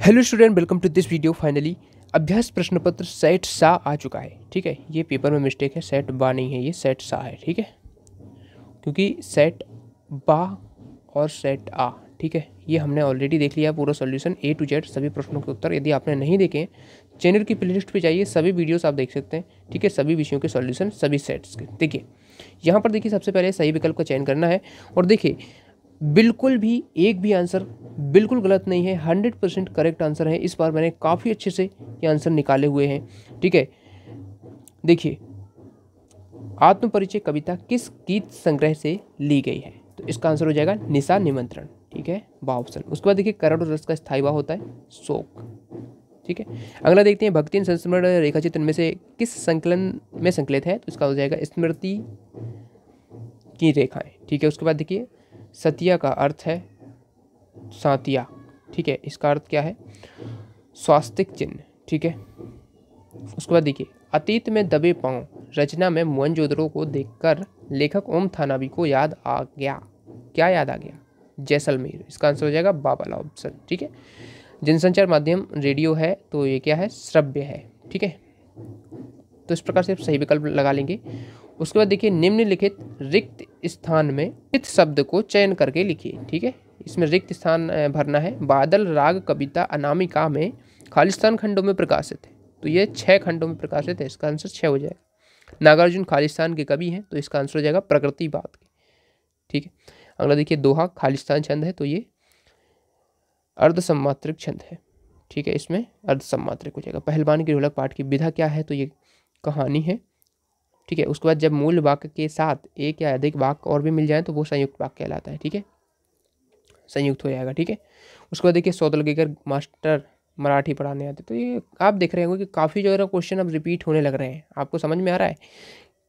Hello student, welcome to this video. Finally अभ्यास प्रश्न पत्र सेट सा आ चुका है। ठीक है, ये पेपर में मिस्टेक है, सेट बा नहीं है, ये सेट सा है। ठीक है, क्योंकि सेट बा और सेट आ, ठीक है, ये हमने ऑलरेडी देख लिया पूरा सॉल्यूशन ए टू जेड सभी प्रश्नों के उत्तर। यदि आपने नहीं देखे हैं, चैनल की प्लेलिस्ट पे जाइए, सभी वीडियोस आप देख सकते हैं। ठीक है, सभी विषयों के सॉल्यूशन सभी सेट्स के। देखिए यहाँ पर देखिए, सबसे पहले सही विकल्प का चयन करना है। और देखिए बिल्कुल भी एक भी आंसर बिल्कुल गलत नहीं है, 100% करेक्ट आंसर है। इस बार मैंने काफ़ी अच्छे से ये आंसर निकाले हुए हैं। ठीक है, देखिए आत्म परिचय कविता किस गीत संग्रह से ली गई है? तो इसका आंसर हो जाएगा निशा निमंत्रण। ठीक है, बा ऑप्शन। उसके बाद देखिए करोड़ रस का स्थायी भाव होता है शोक। ठीक है, अगला देखते हैं भक्ति संस्मरण रेखाचित्र में से किस संकलन में संकलित है? तो इसका हो जाएगा स्मृति की रेखाएं। ठीक है, उसके बाद देखिए सतिया का अर्थ है सातिया। ठीक है, इसका अर्थ क्या है? स्वास्तिक चिन्ह। ठीक है, उसके बाद देखिए अतीत में दबे पांव रचना में मोहनजोदड़ो को देखकर लेखक ओम थानावी को याद आ गया। क्या याद आ गया? जैसलमेर। इसका आंसर हो जाएगा बा वाला ऑप्शन। ठीक है, जनसंचार माध्यम रेडियो है, तो ये क्या है? श्रव्य है। ठीक है, तो इस प्रकार से आप सही विकल्प लगा लेंगे। उसके बाद देखिए निम्नलिखित रिक्त स्थान में रिक्त शब्द को चयन करके लिखिए। ठीक है, इसमें रिक्त स्थान भरना है। बादल राग कविता अनामिका में खालिस्तान खंडों में प्रकाशित है, तो ये 6 खंडों में प्रकाशित है। इसका आंसर 6 हो जाएगा। नागार्जुन खालिस्तान के कवि हैं, तो इसका आंसर हो जाएगा प्रकृति बात के। ठीक है, अगला देखिए दोहा खालिस्तान छंद है, तो ये अर्धसम्मात्रिक छंद है। ठीक है, इसमें अर्धसम्मात्रिक हो जाएगा। पहलवान की ढोलक पाठ की विधा क्या है? तो ये कहानी है। ठीक है, उसके बाद जब मूल वाक्य के साथ एक या अधिक वाक्य और भी मिल जाए तो वो संयुक्त वाक्य कहलाता है। ठीक है, संयुक्त हो जाएगा। ठीक है, उसके बाद देखिए सौदलगेकर मास्टर मराठी पढ़ाने आते, तो ये आप देख रहे होंगे कि काफ़ी जो है क्वेश्चन अब रिपीट होने लग रहे हैं। आपको समझ में आ रहा है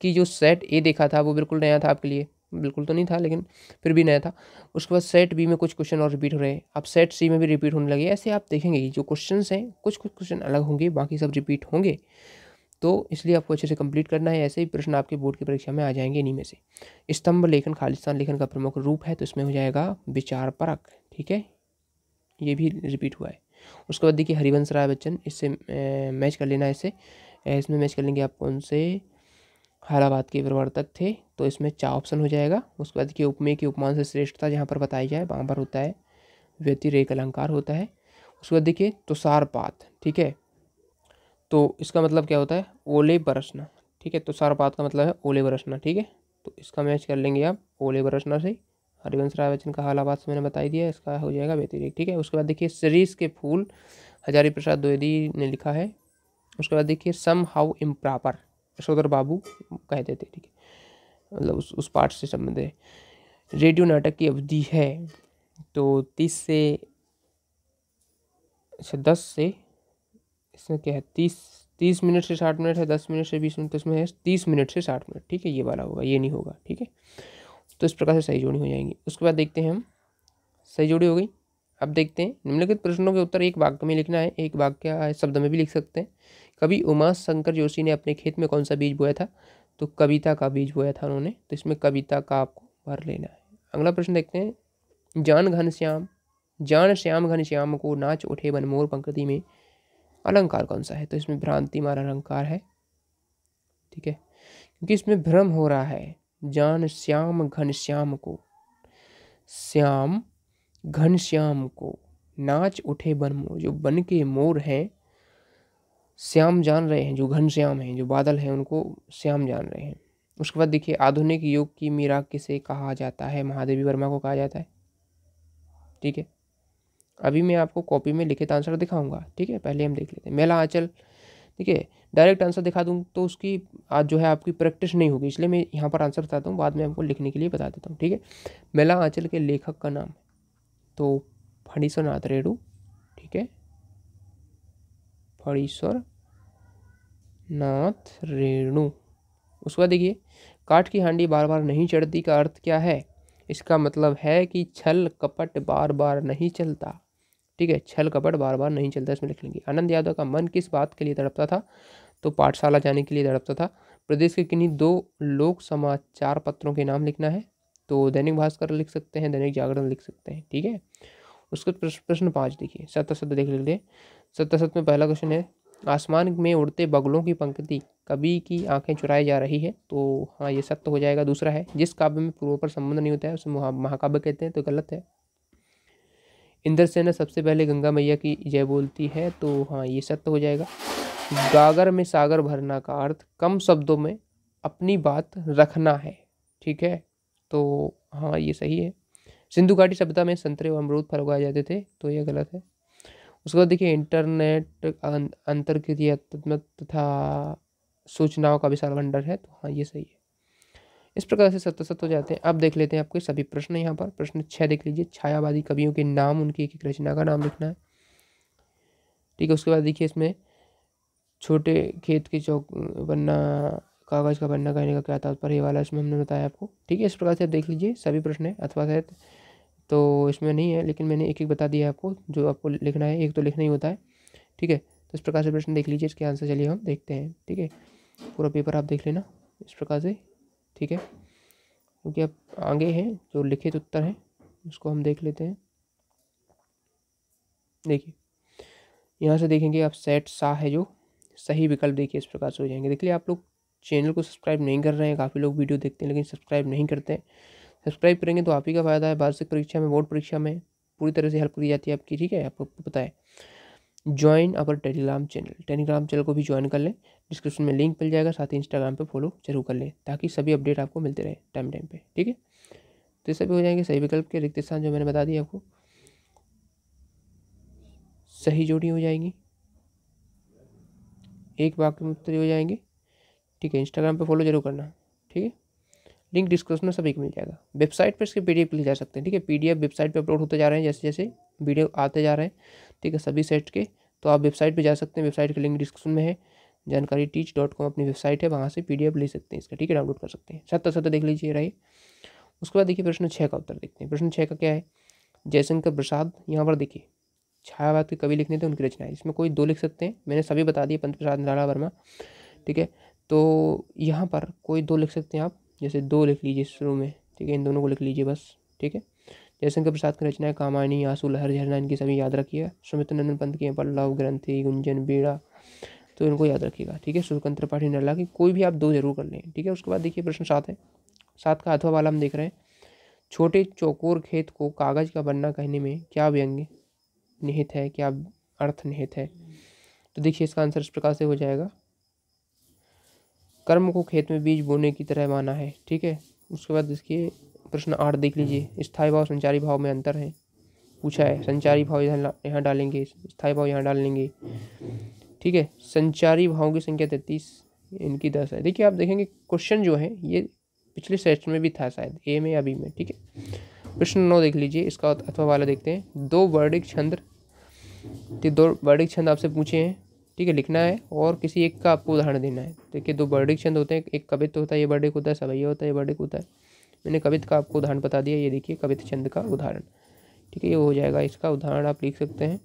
कि जो सेट ए देखा था वो बिल्कुल नया था आपके लिए, बिल्कुल तो नहीं था लेकिन फिर भी नया था। उसके बाद सेट बी में कुछ क्वेश्चन और रिपीट हो रहे हैं, अब सेट सी में भी रिपीट होने लगे। ऐसे आप देखेंगे कि जो क्वेश्चन हैं कुछ कुछ क्वेश्चन अलग होंगे, बाकी सब रिपीट होंगे, तो इसलिए आपको अच्छे से कंप्लीट करना है। ऐसे ही प्रश्न आपके बोर्ड की परीक्षा में आ जाएंगे इन्हीं में से। स्तंभ लेखन खालिस्तान लेखन का प्रमुख रूप है, तो इसमें हो जाएगा विचार परक। ठीक है, ये भी रिपीट हुआ है। उसके बाद देखिए हरिवंश राय बच्चन, इससे मैच कर लेना है। इसमें मैच कर लेंगे आप कौन से हालाबाद के प्रवर्तक थे, तो इसमें 4 ऑप्शन हो जाएगा। उसके बाद देखिए उपमेय की उपमान से श्रेष्ठता जहाँ पर बताई जाए वहाँ पर होता है व्यतिरेक अलंकार होता है। उसके बाद देखिए तुषारपात। ठीक है, तो इसका मतलब क्या होता है? ओले बरसना। ठीक है, तुषारपात का मतलब है ओले बरसना। ठीक है, तो इसका मैच कर लेंगे आप ओले बरसना से। हरिवंश राय बच्चन का हालाबाद से मैंने बता ही दिया, इसका हो जाएगा व्यतिरेक। ठीक है, उसके बाद देखिए शिरीष के फूल हजारी प्रसाद द्विवेदी ने लिखा है। उसके बाद देखिए सम हाउ इम्प्रॉपर यशोधर बाबू कहते थे। ठीक है, मतलब उस पार्ट से संबंध है। रेडियो नाटक की अवधि है, तो 30 से 10 से, इसमें क्या है 30 मिनट से 60 मिनट है, 10 मिनट से 20 मिनट, तो इसमें है 30 मिनट से 60 मिनट। ठीक है, ये वाला होगा, ये नहीं होगा। ठीक है, तो इस प्रकार से सही जोड़ी हो जाएंगी। उसके बाद देखते हैं हम, सही जोड़ी हो गई। अब देखते हैं निम्नलिखित प्रश्नों के उत्तर एक वाक्य में लिखना है, एक वाक्य शब्द में भी लिख सकते हैं। कवि उमा शंकर जोशी ने अपने खेत में कौन सा बीज बोया था? तो कविता का बीज बोया था उन्होंने, तो इसमें कविता का आपको भर लेना है। अगला प्रश्न देखते हैं, जान श्याम घनश्याम को नाच उठे बनमोर पंक्ति में अलंकार कौन सा है? तो इसमें भ्रांति मार अलंकार है। ठीक है, क्योंकि इसमें भ्रम हो रहा है। जान श्याम घनश्याम को, श्याम घनश्याम को नाच उठे बन मोर, जो बन के मोर हैं श्याम जान रहे हैं, जो घनश्याम हैं, जो बादल हैं उनको श्याम जान रहे हैं। उसके बाद देखिए आधुनिक युग की मीरा किसे कहा जाता है? महादेवी वर्मा को कहा जाता है। ठीक है, अभी मैं आपको कॉपी में लिखित आंसर दिखाऊंगा। ठीक है, पहले हम देख लेते हैं। मेला आंचल, ठीक है, डायरेक्ट आंसर दिखा दूँ तो उसकी आज जो है आपकी प्रैक्टिस नहीं होगी, इसलिए मैं यहाँ पर आंसर बताता हूँ, बाद में आपको लिखने के लिए बता देता हूँ। ठीक है, मेला आंचल के लेखक का नाम, तो फणीश्वर नाथ रेणु। ठीक है, फणीश्वर नाथ रेणु। उसके बाद देखिए काठ की हांडी बार बार नहीं चढ़ती का अर्थ क्या है? इसका मतलब है कि छल कपट बार बार नहीं चलता। ठीक है, छल कपट बार बार नहीं चलता, इसमें लिख लेंगे। आनंद यादव का मन किस बात के लिए तड़पता था? तो पाठशाला जाने के लिए तड़पता था। प्रदेश के किन्हीं 2 लोक समाचार पत्रों के नाम लिखना है, तो दैनिक भास्कर लिख सकते हैं, दैनिक जागरण लिख सकते हैं। ठीक है, उसके प्रश्न 5 देखिए, सत्य देख लीजिए। सत्य में पहला क्वेश्चन है, आसमान में उड़ते बगुलों की पंक्ति कवि की आंखें चुराई जा रही है। तो हाँ, ये सत्य हो जाएगा। दूसरा है, जिस काव्य में पूर्व पर संबंध नहीं होता है उसे महाकाव्य कहते हैं। तो गलत है। इंद्रसेना सबसे पहले गंगा मैया की जय बोलती है। तो हाँ, ये सत्य हो जाएगा। गागर में सागर भरना का अर्थ कम शब्दों में अपनी बात रखना है। ठीक है, तो हाँ, ये सही है। सिंधु घाटी सभ्यता में संतरे और अमरूद फल उगाए जाते थे। तो ये गलत है। उसके बाद देखिए, इंटरनेट अंतर्क्रियात्मक तथा सूचनाओं का विशाल भंडार है। तो हाँ, ये सही है। इस प्रकार से सत्य हो जाते हैं। अब देख लेते हैं आपके सभी प्रश्न। यहाँ पर प्रश्न 6 देख लीजिए, छायावादी कवियों के नाम, उनकी एक एक रचना का नाम लिखना है। ठीक है, उसके बाद देखिए, इसमें छोटे खेत के चौक बनना, कागज का बनना कहने का क्या तात्पर्य, ये वाला इसमें हमने बताया आपको। ठीक है, इस प्रकार से आप देख लीजिए सभी प्रश्न है। अथवा शायद तो इसमें नहीं है, लेकिन मैंने एक एक बता दिया आपको जो आपको लिखना है। एक तो लिखना ही होता है। ठीक है, तो इस प्रकार से प्रश्न देख लीजिए। इसके आंसर चलिए हम देखते हैं। ठीक है, पूरा पेपर आप देख लेना इस प्रकार से। ठीक है, क्योंकि अब आगे हैं जो लिखित उत्तर हैं, उसको हम देख लेते हैं। देखिए, यहाँ से देखेंगे आप, सेट सा है जो सही विकल्प। देखिए, इस प्रकार से हो जाएंगे। देखिए, आप लोग चैनल को सब्सक्राइब नहीं कर रहे हैं। काफ़ी लोग वीडियो देखते हैं लेकिन सब्सक्राइब नहीं करते हैं। सब्सक्राइब करेंगे तो आप ही का फायदा है। वार्षिक परीक्षा में, बोर्ड परीक्षा में पूरी तरह से हेल्प की जाती है आपकी। ठीक है, आपको पता है। ज्वाइन अवर टेलीग्राम चैनल को भी ज्वाइन कर लें। डिस्क्रिप्शन में लिंक मिल जाएगा। साथ ही इंस्टाग्राम पे फॉलो जरूर कर लें, ताकि सभी अपडेट आपको मिलते रहे टाइम पे। ठीक है, तो ये सभी हो जाएंगे सही विकल्प के। रिक्त स्थान जो मैंने बता दिया आपको, सही जोड़ी हो जाएंगी। एक वाक्य में उत्तर हो जाएंगे। ठीक है, इंस्टाग्राम पे फॉलो जरूर करना। ठीक है, लिंक डिस्क्रिप्शन में सभी को मिल जाएगा। वेबसाइट पर इसके PDF ले जा सकते हैं। ठीक है, PDF वेबसाइट पे अपलोड होते जा रहे हैं जैसे जैसे वीडियो आते जा रहे हैं। ठीक है, सभी सेट के। तो आप वेबसाइट पे जा सकते हैं। वेबसाइट का लिंक डिस्क्रिप्शन में है। जानकारी teach.com अपनी वेबसाइट है, वहाँ से PDF ले सकते हैं इसका। ठीक है, डाउनलोड कर सकते हैं। सत्य देख लीजिए रही। उसके बाद देखिए, प्रश्न 6 का उत्तर देखते हैं। प्रश्न 6 का क्या है, जयशंकर प्रसाद। यहाँ पर देखिए, छायावाद के कवि लिखने थे, उनकी रचना है। इसमें कोई दो लिख सकते हैं, मैंने सभी बता दिए। पंत प्रसाद निराला वर्मा। ठीक है, तो यहाँ पर कोई दो लिख सकते हैं आप, जैसे दो लिख लीजिए शुरू में। ठीक है, इन दोनों को लिख लीजिए बस। ठीक है, जयशंकर प्रसाद की रचना है कामायनी, आंसू, लहर, झरना, इनकी सभी याद रखिएगा। सुमित नंदन पंत की पल्लव, ग्रंथि, गुंजन, बीड़ा, तो इनको याद रखिएगा। ठीक है, सूर्यकांत त्रिपाठी नरला की कोई भी आप दो जरूर कर लें। ठीक है, उसके बाद देखिए, प्रश्न 7 है। 7 का अथवा वाला हम देख रहे हैं। छोटे चौकोर खेत को कागज का बनना कहने में क्या व्यंग्य निहित है, क्या अर्थ निहित है। तो देखिए, इसका आंसर इस प्रकार से हो जाएगा, कर्म को खेत में बीज बोने की तरह माना है। ठीक है, उसके बाद देखिए, प्रश्न 8 देख लीजिए। स्थायी भाव संचारी भाव में अंतर है, पूछा है। संचारी भाव यहाँ डालेंगे, स्थायी भाव यहाँ डाल लेंगे। ठीक है, संचारी भावों की संख्या 33, इनकी 10 है। देखिए, आप देखेंगे क्वेश्चन जो है ये पिछले सेशन में भी था शायद, A में या B में। ठीक है, प्रश्न 9 देख लीजिए। इसका अथवा वाला देखते हैं। दो वर्णिक छंद आपसे पूछे हैं। ठीक है, लिखना है और किसी एक का आपको उदाहरण देना है। देखिए, दो वर्णिक छंद होते हैं, एक कवित्व होता है, ये वर्णिक होता है। सवैया होता है, ये वर्णिक होता है। मैंने कवित्व का आपको उदाहरण बता दिया। ये देखिए, कवित्व छंद का उदाहरण। ठीक है, ये हो जाएगा, इसका उदाहरण आप लिख सकते हैं।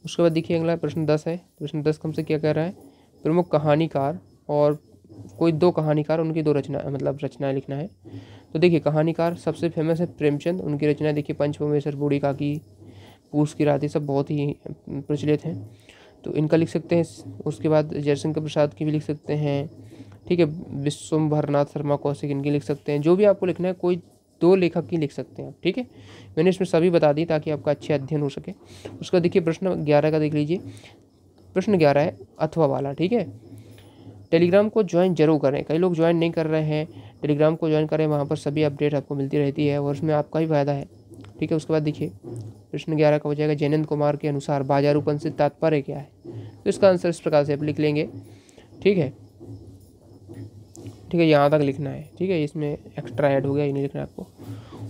उसके बाद देखिए, अगला प्रश्न 10 है। प्रश्न 10 हमसे क्या कह रहा है, प्रमुख कहानीकार और कोई दो कहानीकार, उनकी दो रचनाएं लिखना है। तो देखिए, कहानीकार सबसे फेमस है प्रेमचंद। उनकी रचनाएं देखिए, पंचमवेश्वर, बूढ़ी काकी, पूस की रातें, सब बहुत ही प्रचलित हैं, तो इनका लिख सकते हैं। उसके बाद जयशंकर प्रसाद की भी लिख सकते हैं। ठीक है, विश्वम्भरनाथ शर्मा कौशिक, इनकी लिख सकते हैं। जो भी आपको लिखना है, कोई दो लेखक की लिख सकते हैं आप। ठीक है, मैंने इसमें सभी बता दी ताकि आपका अच्छे अध्ययन हो सके। उसका देखिए, प्रश्न 11 का देख लीजिए। प्रश्न 11 है अथवा वाला। ठीक है, टेलीग्राम को ज्वाइन जरूर करें। कई लोग ज्वाइन नहीं कर रहे हैं, टेलीग्राम को ज्वाइन करें, वहाँ पर सभी अपडेट आपको मिलती रहती है और उसमें आपका ही फायदा है। ठीक है, उसके बाद देखिए, प्रश्न 11 का हो जाएगा, जयनंद कुमार के अनुसार बाजारूपन से तात्पर्य क्या है। तो इसका आंसर इस प्रकार से आप लिख लेंगे। ठीक है, यहाँ तक लिखना है। ठीक है, इसमें एक्स्ट्रा ऐड हो गया, ये नहीं लिखना है आपको।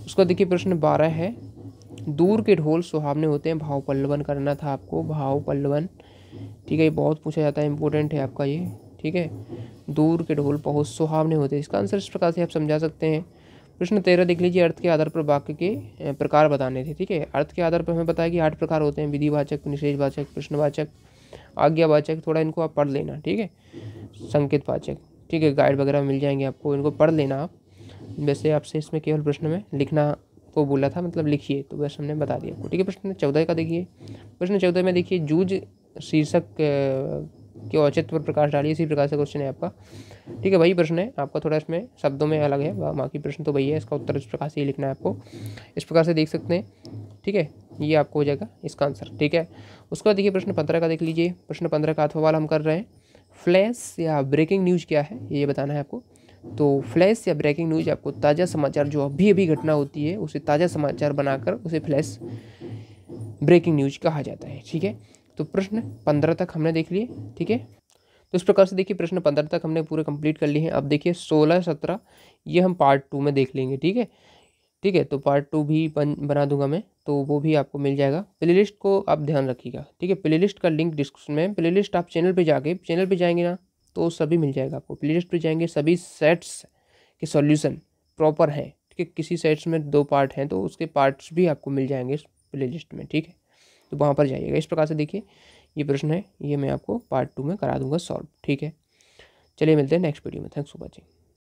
उसका देखिए, प्रश्न 12 है, दूर के ढोल सुहावने होते हैं, भाव पल्लवन करना था आपको, भाव पल्लवन। ठीक है, ये बहुत पूछा जाता है, इंपॉर्टेंट है आपका ये। ठीक है, दूर के ढोल बहुत सुहावने होते हैं, इसका आंसर इस प्रकार से आप समझा सकते हैं। प्रश्न 13 देख लीजिए, अर्थ के आधार पर वाक्य के प्रकार बताने थे। ठीक है, अर्थ के आधार पर हमें बताया कि 8 प्रकार होते हैं, विधिवाचक, निषेधवाचक, प्रश्नवाचक, आज्ञावाचक। थोड़ा इनको आप पढ़ लेना। ठीक है, संकेतवाचक। ठीक है, गाइड वगैरह मिल जाएंगे आपको, इनको पढ़ लेना आप। वैसे आपसे इसमें केवल प्रश्न में लिखना वो बोला था, मतलब लिखिए, तो बस हमने बता दिया आपको। ठीक है, प्रश्न 14 का देखिए। प्रश्न 14 में देखिए, जूझ शीर्षक के औचित्य पर प्रकाश डालिए, इसी प्रकार से क्वेश्चन है आपका। ठीक है, वही प्रश्न है आपका, थोड़ा इसमें शब्दों में अलग है, बाकी प्रश्न तो वही है, इसका उत्तर इस प्रकार से ही लिखना है आपको, इस प्रकार से देख सकते हैं। ठीक है, ये आपको हो जाएगा इसका आंसर। ठीक है, उसके बाद देखिए प्रश्न 15 का देख लीजिए। प्रश्न 15 का अर्थवाल हम कर रहे हैं। फ्लैश या ब्रेकिंग न्यूज़ क्या है, ये बताना है आपको। तो फ्लैश या ब्रेकिंग न्यूज़ आपको ताज़ा समाचार, जो अभी अभी घटना होती है उसे ताज़ा समाचार बनाकर उसे फ्लैश ब्रेकिंग न्यूज़ कहा जाता है। ठीक है, तो प्रश्न 15 तक हमने देख लिए। ठीक है, तो इस प्रकार से देखिए प्रश्न 15 तक हमने पूरे कंप्लीट कर लिए हैं। अब देखिए 16 17 ये हम पार्ट 2 में देख लेंगे। ठीक है, ठीक है, तो पार्ट 2 भी बना दूंगा मैं, तो वो भी आपको मिल जाएगा। प्लेलिस्ट को आप ध्यान रखिएगा। ठीक है, प्लेलिस्ट का लिंक डिस्क्रिप्शन में, प्लेलिस्ट आप चैनल पे जाएंगे ना, तो सभी मिल जाएगा आपको। प्लेलिस्ट पे जाएंगे, सभी सेट्स के सॉल्यूशन प्रॉपर हैं। ठीक है, किसी सेट्स में 2 पार्ट हैं तो उसके पार्ट्स भी आपको मिल जाएंगे इस प्लेलिस्ट में। ठीक है, तो वहाँ पर जाइएगा। इस प्रकार से देखिए ये प्रश्न है, ये मैं आपको पार्ट 2 में करा दूंगा सॉल्व। ठीक है, चलिए मिलते हैं नेक्स्ट वीडियो में। Thanks for watching.